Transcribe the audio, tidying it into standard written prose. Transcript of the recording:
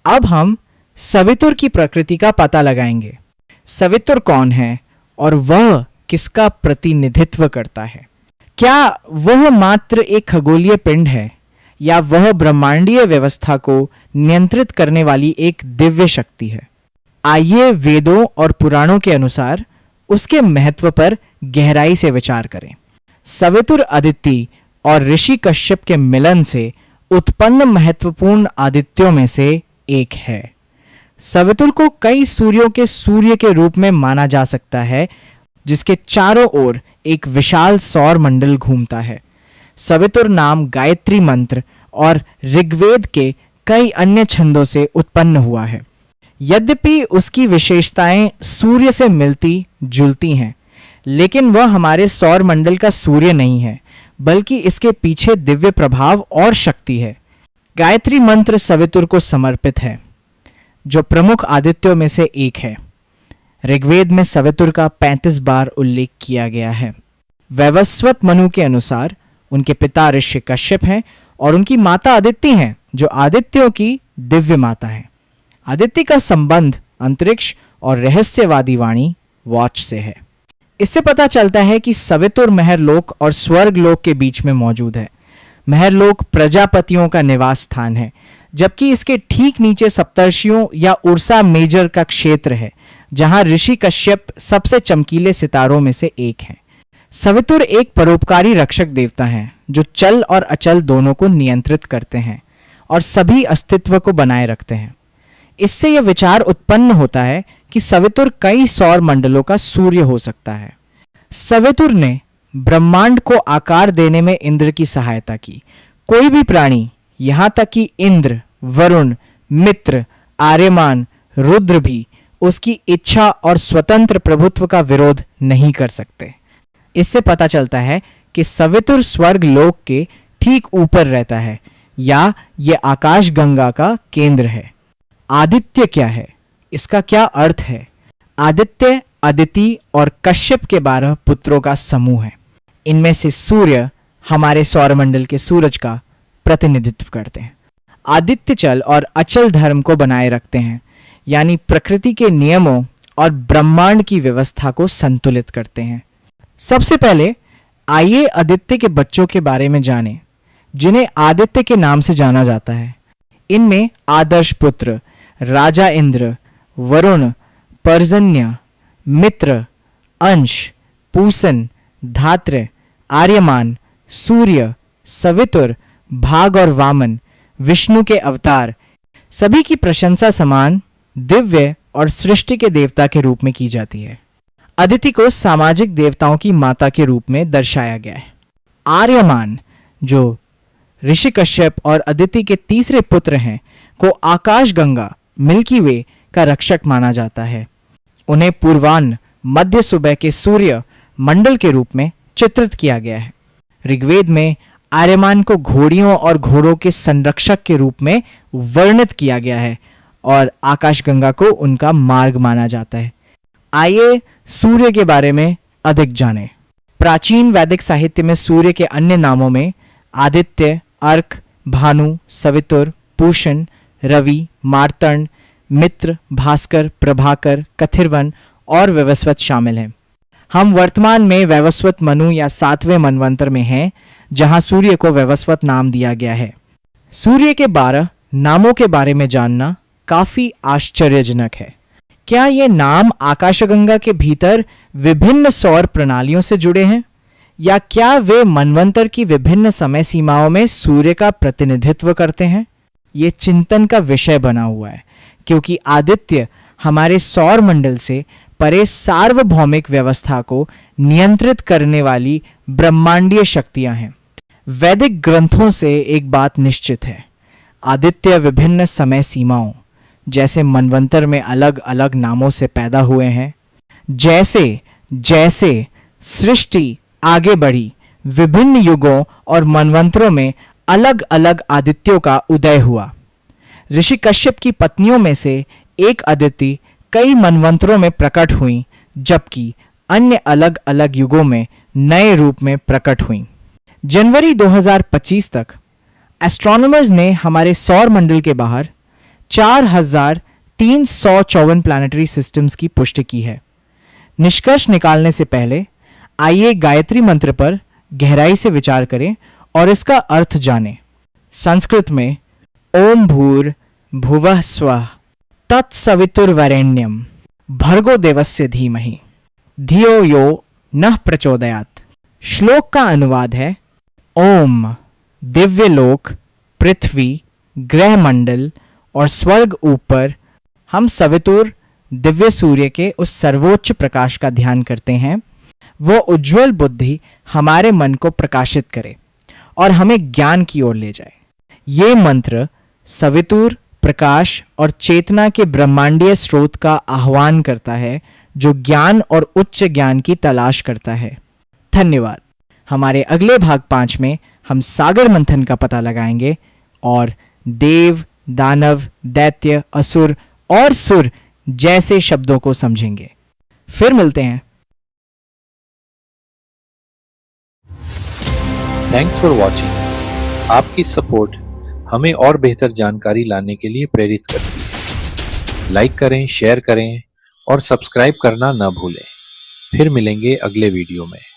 अब हम सवितुर की प्रकृति का पता लगाएंगे। सवितुर कौन है और वह किसका प्रतिनिधित्व करता है? क्या वह मात्र एक खगोलीय पिंड है या वह ब्रह्मांडीय व्यवस्था को नियंत्रित करने वाली एक दिव्य शक्ति है? आइए वेदों और पुराणों के अनुसार उसके महत्व पर गहराई से विचार करें। सवितुर अदिति और ऋषि कश्यप के मिलन से उत्पन्न महत्वपूर्ण आदित्यों में से एक है। सवितुर को कई सूर्यों के सूर्य के रूप में माना जा सकता है, जिसके चारों ओर एक विशाल सौर मंडल घूमता है। सवितुर नाम गायत्री मंत्र और ऋग्वेद के कई अन्य छंदों से उत्पन्न हुआ है। यद्यपि उसकी विशेषताएं सूर्य से मिलती जुलती हैं, लेकिन वह हमारे सौर मंडल का सूर्य नहीं है, बल्कि इसके पीछे दिव्य प्रभाव और शक्ति है। गायत्री मंत्र सवितुर को समर्पित है, जो प्रमुख आदित्यों में से एक है। ऋग्वेद में सवितुर का 35 बार उल्लेख किया गया है। वैवस्वत मनु के अनुसार उनके पिता ऋषि कश्यप हैं और उनकी माता अदिति हैं, जो आदित्यों की दिव्य माता है। आदित्य का संबंध अंतरिक्ष और रहस्यवादी वाणी वॉच से है। इससे पता चलता है कि सवितुर महरलोक और स्वर्गलोक के बीच में मौजूद है। महरलोक प्रजापतियों का निवास स्थान है, जबकि इसके ठीक नीचे सप्तर्षियों या उर्सा मेजर का क्षेत्र है, जहां ऋषि कश्यप सबसे चमकीले सितारों में से एक हैं। सवितुर एक परोपकारी रक्षक देवता हैं, जो चल और अचल दोनों को नियंत्रित करते हैं और सभी अस्तित्व को बनाए रखते हैं। इससे यह विचार उत्पन्न होता है कि सवितुर कई सौर मंडलों का सूर्य हो सकता है। सवितुर ने ब्रह्मांड को आकार देने में इंद्र की सहायता की। कोई भी प्राणी, यहां तक कि इंद्र, वरुण, मित्र, आर्यमान, रुद्र भी उसकी इच्छा और स्वतंत्र प्रभुत्व का विरोध नहीं कर सकते। इससे पता चलता है कि सवितुर स्वर्ग लोक के ठीक ऊपर रहता है, या यह आकाश गंगा का केंद्र है। आदित्य क्या है? इसका क्या अर्थ है? आदित्य अदिति और कश्यप के 12 पुत्रों का समूह है। इनमें से सूर्य हमारे सौरमंडल के सूरज का प्रतिनिधित्व करते हैं। आदित्य चल और अचल धर्म को बनाए रखते हैं, यानी प्रकृति के नियमों और ब्रह्मांड की व्यवस्था को संतुलित करते हैं। सबसे पहले आइए आदित्य के बच्चों के बारे में जानें, जिन्हें आदित्य के नाम से जाना जाता है। इनमें आदर्श पुत्र राजा इंद्र, वरुण, पर्जन्य, मित्र, अंश, पूसन, धात्र, आर्यमान, सूर्य, सवितुर, भाग और वामन, विष्णु के अवतार, सभी की प्रशंसा समान, दिव्य और सृष्टि के देवता के रूप में की जाती है। अदिति को सामाजिक देवताओं की माता के रूप में दर्शाया गया है। आर्यमान, जो ऋषि कश्यप और अदिति के तीसरे पुत्र हैं, को आकाश गंगा मिल्की वे का रक्षक माना जाता है। उन्हें पूर्वान्न मध्य सुबह के सूर्य मंडल के रूप में चित्रित किया गया है। ऋग्वेद में आर्यमान को घोड़ियों और घोड़ों के संरक्षक के रूप में वर्णित किया गया है और आकाशगंगा को उनका मार्ग माना जाता है। आइए सूर्य के बारे में अधिक जानें। प्राचीन वैदिक साहित्य में सूर्य के अन्य नामों में आदित्य, अर्क, भानु, सवितुर, पूषण, रवि, मार्तंड, मित्र, भास्कर, प्रभाकर, कथिरवन और वैवस्वत शामिल हैं। हम वर्तमान में वैवस्वत मनु या 7वें मनवंतर में हैं, जहां सूर्य को वैवस्वत नाम दिया गया है। सूर्य के 12 नामों के बारे में जानना काफी आश्चर्यजनक है। क्या ये नाम आकाशगंगा के भीतर विभिन्न सौर प्रणालियों से जुड़े हैं, या क्या वे मनवंतर की विभिन्न समय सीमाओं में सूर्य का प्रतिनिधित्व करते हैं? ये चिंतन का विषय बना हुआ है, क्योंकि आदित्य हमारे सौर मंडल से परे सार्वभौमिक व्यवस्था को नियंत्रित करने वाली ब्रह्मांडीय शक्तियां हैं। वैदिक ग्रंथों से एक बात निश्चित है, आदित्य विभिन्न समय सीमाओं जैसे मनवंतर में अलग अलग नामों से पैदा हुए हैं। जैसे जैसे सृष्टि आगे बढ़ी, विभिन्न युगों और मनवंतरों में अलग अलग आदित्यों का उदय हुआ। ऋषि कश्यप की पत्नियों में से एक अदिति कई मनवंतरों में प्रकट हुई, जबकि अन्य अलग अलग युगों में नए रूप में प्रकट हुई। जनवरी 2025 तक एस्ट्रोनॉमर्स ने हमारे सौर मंडल के बाहर 4354 प्लैनेटरी सिस्टम्स की पुष्टि की है। निष्कर्ष निकालने से पहले आइए गायत्री मंत्र पर गहराई से विचार करें और इसका अर्थ जानें। संस्कृत में ओम भूर भुवः स्वः तत्सवितुर्वरेण्यम भर्गो देवस्य धीमहि धियो यो नः प्रचोदयात्। श्लोक का अनुवाद है, ओम दिव्यलोक, पृथ्वी, ग्रह मंडल और स्वर्ग ऊपर हम सवितुर दिव्य सूर्य के उस सर्वोच्च प्रकाश का ध्यान करते हैं। वो उज्जवल बुद्धि हमारे मन को प्रकाशित करे और हमें ज्ञान की ओर ले जाए। ये मंत्र सवितुर, प्रकाश और चेतना के ब्रह्मांडीय स्रोत का आह्वान करता है जो ज्ञान और उच्च ज्ञान की तलाश करता है। धन्यवाद। हमारे अगले भाग 5 में हम सागर मंथन का पता लगाएंगे और देव, दानव, दैत्य, असुर और सुर जैसे शब्दों को समझेंगे। फिर मिलते हैं। Thanks for watching. आपकी सपोर्ट हमें और बेहतर जानकारी लाने के लिए प्रेरित करती है। लाइक करें, शेयर करें और सब्सक्राइब करना न भूलें। फिर मिलेंगे अगले वीडियो में।